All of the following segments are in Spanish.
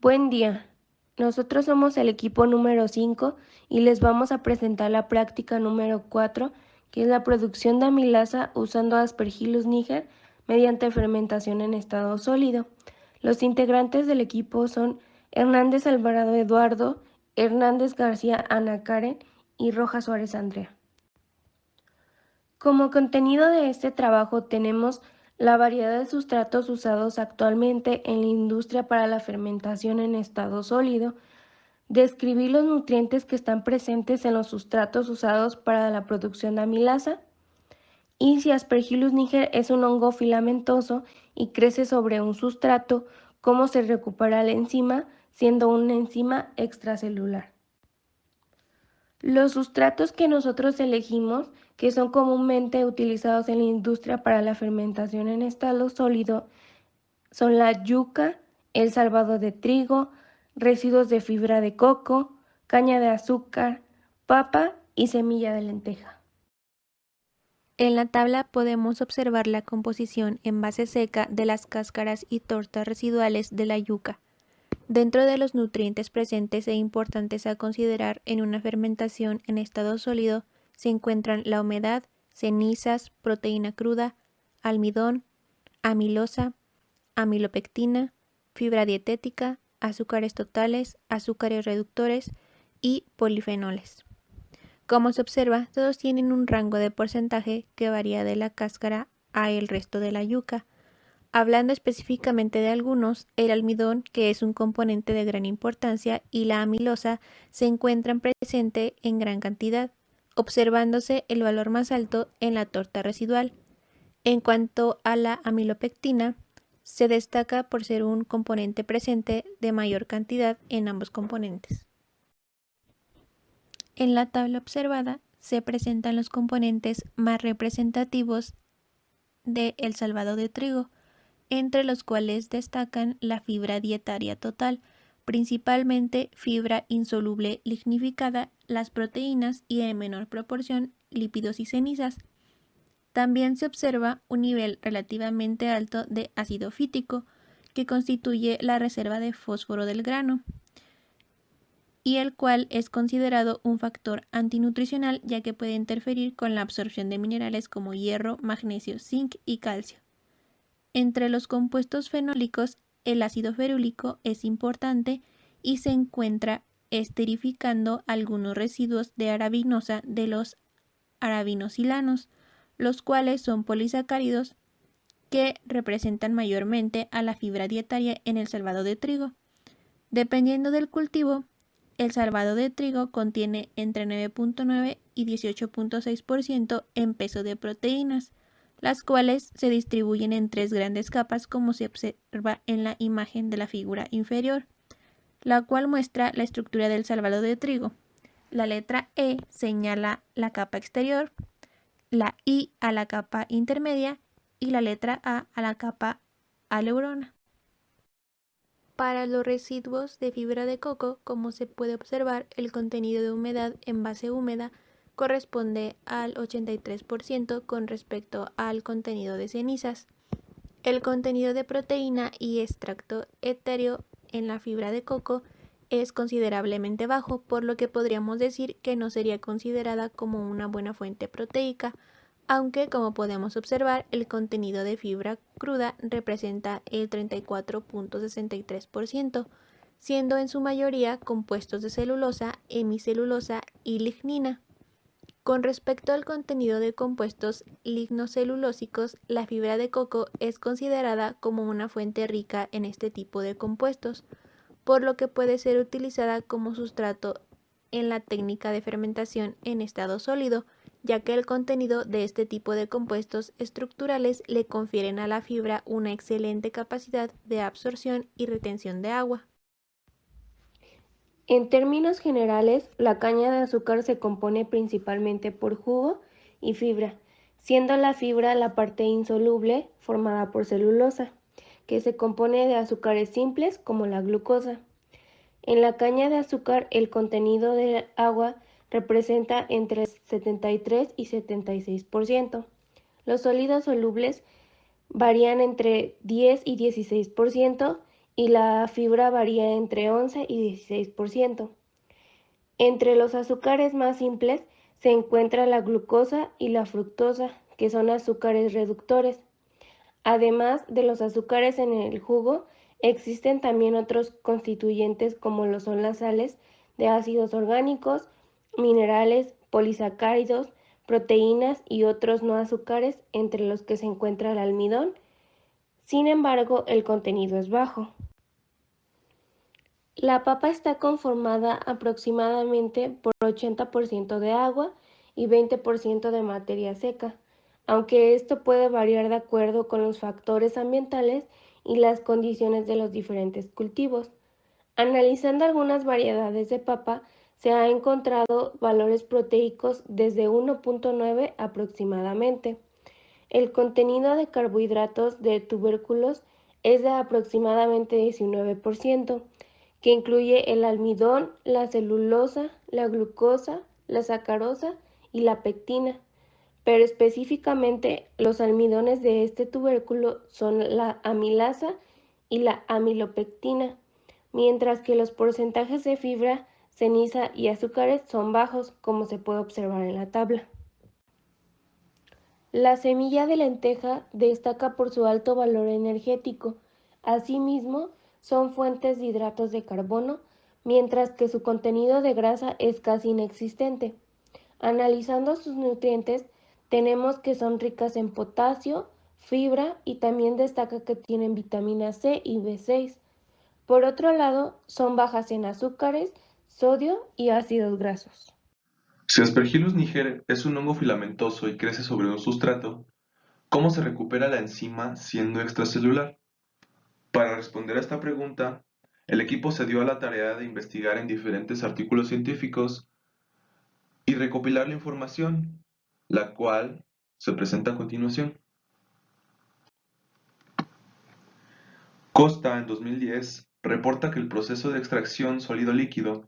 Buen día. Nosotros somos el equipo número 5 y les vamos a presentar la práctica número 4, que es la producción de amilasa usando Aspergillus niger mediante fermentación en estado sólido. Los integrantes del equipo son Hernández Alvarado Eduardo, Hernández García Ana Karen y Rojas Suárez Andrea. Como contenido de este trabajo tenemos la variedad de sustratos usados actualmente en la industria para la fermentación en estado sólido, describir los nutrientes que están presentes en los sustratos usados para la producción de amilasa, y si Aspergillus niger es un hongo filamentoso y crece sobre un sustrato, cómo se recupera la enzima siendo una enzima extracelular. Los sustratos que nosotros elegimos, que son comúnmente utilizados en la industria para la fermentación en estado sólido, son la yuca, el salvado de trigo, residuos de fibra de coco, caña de azúcar, papa y semilla de lenteja. En la tabla podemos observar la composición en base seca de las cáscaras y tortas residuales de la yuca. Dentro de los nutrientes presentes e importantes a considerar en una fermentación en estado sólido se encuentran la humedad, cenizas, proteína cruda, almidón, amilosa, amilopectina, fibra dietética, azúcares totales, azúcares reductores y polifenoles. Como se observa, todos tienen un rango de porcentaje que varía de la cáscara a el resto de la yuca. Hablando específicamente de algunos, el almidón, que es un componente de gran importancia, y la amilosa se encuentran presentes en gran cantidad, observándose el valor más alto en la torta residual. En cuanto a la amilopectina, se destaca por ser un componente presente de mayor cantidad en ambos componentes. En la tabla observada se presentan los componentes más representativos del salvado de trigo, entre los cuales destacan la fibra dietaria total, principalmente fibra insoluble lignificada, las proteínas y en menor proporción lípidos y cenizas. También se observa un nivel relativamente alto de ácido fítico, que constituye la reserva de fósforo del grano, y el cual es considerado un factor antinutricional ya que puede interferir con la absorción de minerales como hierro, magnesio, zinc y calcio. Entre los compuestos fenólicos, el ácido ferúlico es importante y se encuentra esterificando algunos residuos de arabinosa de los aravinosilanos, los cuales son polisacáridos que representan mayormente a la fibra dietaria en el salvado de trigo. Dependiendo del cultivo, el salvado de trigo contiene entre 9.9 y 18.6% en peso de proteínas, las cuales se distribuyen en tres grandes capas como se observa en la imagen de la figura inferior, la cual muestra la estructura del salvado de trigo. La letra E señala la capa exterior, la I a la capa intermedia y la letra A a la capa aleurona. Para los residuos de fibra de coco, como se puede observar, el contenido de humedad en base húmeda corresponde al 83% con respecto al contenido de cenizas. El contenido de proteína y extracto etéreo en la fibra de coco es considerablemente bajo, por lo que podríamos decir que no sería considerada como una buena fuente proteica, aunque como podemos observar el contenido de fibra cruda representa el 34.63%, siendo en su mayoría compuestos de celulosa, hemicelulosa y lignina. Con respecto al contenido de compuestos lignocelulósicos, la fibra de coco es considerada como una fuente rica en este tipo de compuestos, por lo que puede ser utilizada como sustrato en la técnica de fermentación en estado sólido, ya que el contenido de este tipo de compuestos estructurales le confieren a la fibra una excelente capacidad de absorción y retención de agua. En términos generales, la caña de azúcar se compone principalmente por jugo y fibra, siendo la fibra la parte insoluble formada por celulosa, que se compone de azúcares simples como la glucosa. En la caña de azúcar el contenido de agua representa entre 73 y 76%. Los sólidos solubles varían entre 10 y 16% y la fibra varía entre 11 y 16%. Entre los azúcares más simples se encuentra la glucosa y la fructosa, que son azúcares reductores. Además de los azúcares en el jugo, existen también otros constituyentes como lo son las sales de ácidos orgánicos, minerales, polisacáridos, proteínas y otros no azúcares, entre los que se encuentra el almidón. Sin embargo, el contenido es bajo. La papa está conformada aproximadamente por 80% de agua y 20% de materia seca, aunque esto puede variar de acuerdo con los factores ambientales y las condiciones de los diferentes cultivos. Analizando algunas variedades de papa, se ha encontrado valores proteicos desde 1.9 aproximadamente. El contenido de carbohidratos de tubérculos es de aproximadamente 19%, que incluye el almidón, la celulosa, la glucosa, la sacarosa y la pectina, pero específicamente los almidones de este tubérculo son la amilasa y la amilopectina, mientras que los porcentajes de fibra, ceniza y azúcares son bajos, como se puede observar en la tabla. La semilla de lenteja destaca por su alto valor energético. Asimismo, son fuentes de hidratos de carbono, mientras que su contenido de grasa es casi inexistente. Analizando sus nutrientes, tenemos que son ricas en potasio, fibra y también destaca que tienen vitamina C y B6. Por otro lado, son bajas en azúcares, sodio y ácidos grasos. Si Aspergillus niger es un hongo filamentoso y crece sobre un sustrato, ¿cómo se recupera la enzima siendo extracelular? Para responder a esta pregunta, el equipo se dio a la tarea de investigar en diferentes artículos científicos y recopilar la información, la cual se presenta a continuación. Costa, en 2010, reporta que el proceso de extracción sólido-líquido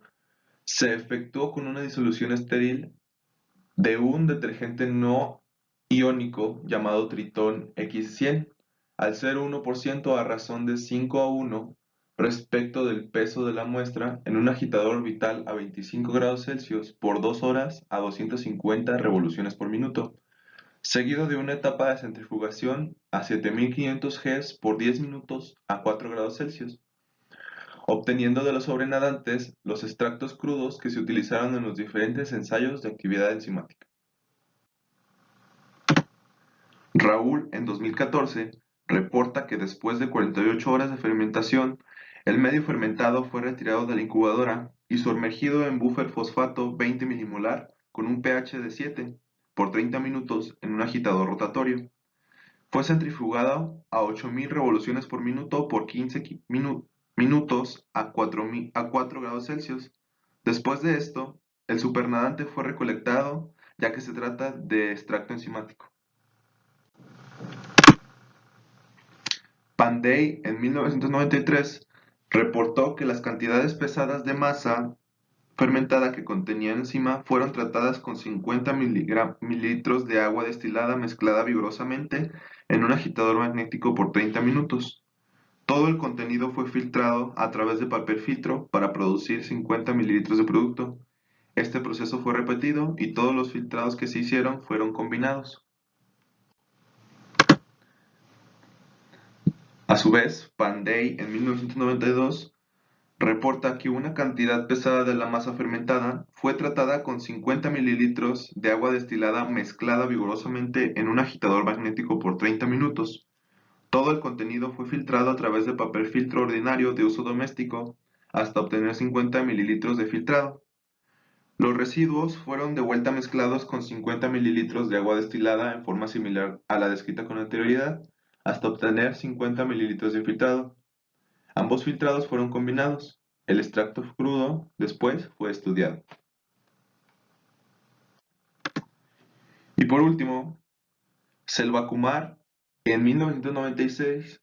se efectuó con una disolución estéril de un detergente no iónico llamado Tritón X100, al ser 1% a razón de 5:1 respecto del peso de la muestra en un agitador orbital a 25 grados Celsius por 2 horas a 250 revoluciones por minuto, seguido de una etapa de centrifugación a 7500 Gs por 10 minutos a 4 grados Celsius, obteniendo de los sobrenadantes los extractos crudos que se utilizaron en los diferentes ensayos de actividad enzimática. Raúl, en 2014, reporta que después de 48 horas de fermentación, el medio fermentado fue retirado de la incubadora y sumergido en buffer fosfato 20 milimolar con un pH de 7 por 30 minutos en un agitador rotatorio. Fue centrifugado a 8000 revoluciones por minuto por 15 minutos a 4 grados Celsius. Después de esto, el supernadante fue recolectado ya que se trata de extracto enzimático. Pandey, en 1993, reportó que las cantidades pesadas de masa fermentada que contenía enzima fueron tratadas con 50 mililitros de agua destilada mezclada vigorosamente en un agitador magnético por 30 minutos. Todo el contenido fue filtrado a través de papel filtro para producir 50 mililitros de producto. Este proceso fue repetido y todos los filtrados que se hicieron fueron combinados. A su vez, Pandey, en 1992, reporta que una cantidad pesada de la masa fermentada fue tratada con 50 mililitros de agua destilada mezclada vigorosamente en un agitador magnético por 30 minutos. Todo el contenido fue filtrado a través de papel filtro ordinario de uso doméstico hasta obtener 50 mililitros de filtrado. Los residuos fueron de vuelta mezclados con 50 mililitros de agua destilada en forma similar a la descrita con anterioridad hasta obtener 50 mililitros de filtrado. Ambos filtrados fueron combinados. El extracto crudo después fue estudiado. Y por último, Selvakumar, en 1996,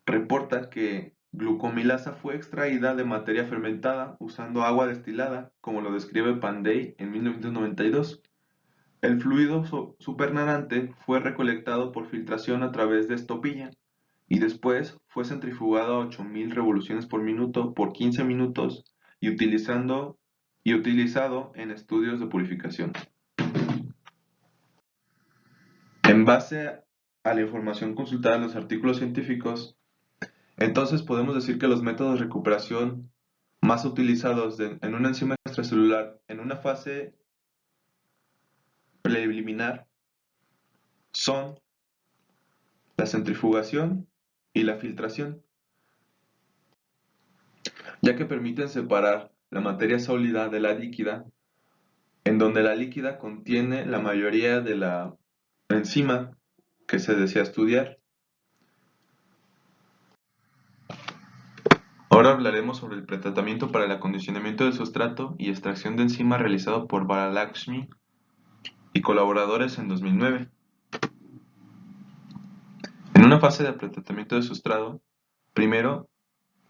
reporta que glucomilasa fue extraída de materia fermentada usando agua destilada, como lo describe Pandey en 1992. El fluido supernadante fue recolectado por filtración a través de estopilla, y después fue centrifugado a 8000 revoluciones por minuto por 15 minutos y utilizado en estudios de purificación. En base a la información consultada en los artículos científicos, entonces podemos decir que los métodos de recuperación más utilizados en una enzima extracelular en una fase preliminar son la centrifugación y la filtración, ya que permiten separar la materia sólida de la líquida, en donde la líquida contiene la mayoría de la enzima que se desea estudiar. Ahora hablaremos sobre el pretratamiento para el acondicionamiento del sustrato y extracción de enzima realizado por Baralakshmi y colaboradores en 2009. En una fase de pretratamiento de sustrato, primero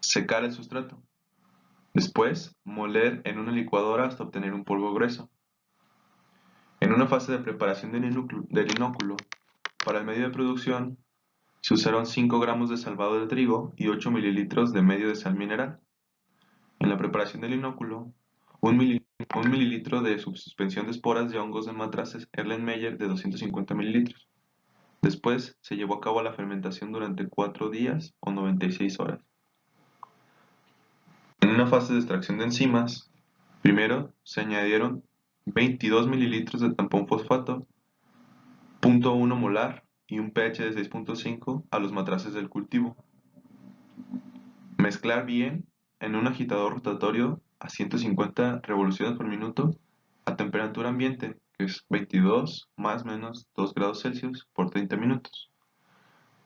secar el sustrato, después moler en una licuadora hasta obtener un polvo grueso. En una fase de preparación del inóculo, para el medio de producción, se usaron 5 gramos de salvado de trigo y 8 mililitros de medio de sal mineral. En la preparación del inóculo, un mililitro de suspensión de esporas de hongos de matraces Erlenmeyer de 250 mililitros. Después se llevó a cabo la fermentación durante 4 días o 96 horas. En una fase de extracción de enzimas, primero se añadieron 22 mililitros de tampón fosfato, 0.1 molar y un pH de 6.5 a los matraces del cultivo. Mezclar bien en un agitador rotatorio a 150 revoluciones por minuto a temperatura ambiente, que es 22 más menos 2 grados Celsius por 30 minutos.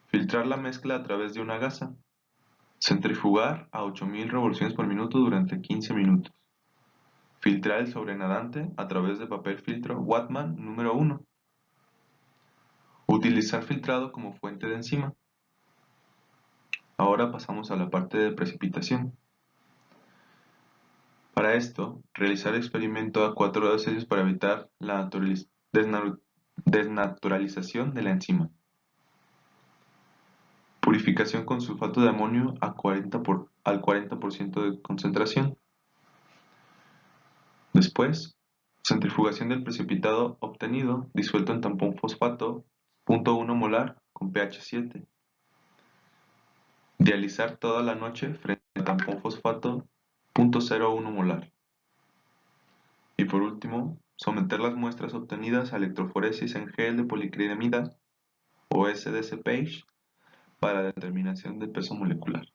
Filtrar la mezcla a través de una gasa. Centrifugar a 8000 revoluciones por minuto durante 15 minutos. Filtrar el sobrenadante a través de papel filtro Whatman número 1. Utilizar filtrado como fuente de enzima. Ahora pasamos a la parte de precipitación. Para esto, realizar el experimento a 4 grados Celsius para evitar la desnaturalización de la enzima. Purificación con sulfato de amonio al 40% de concentración. Después, centrifugación del precipitado obtenido disuelto en tampón fosfato 0.1 molar con pH 7. Dializar toda la noche frente al tampón fosfato 0.01 molar. Y por último, someter las muestras obtenidas a electroforesis en gel de policrilamida o SDC-PAGE para determinación de peso molecular.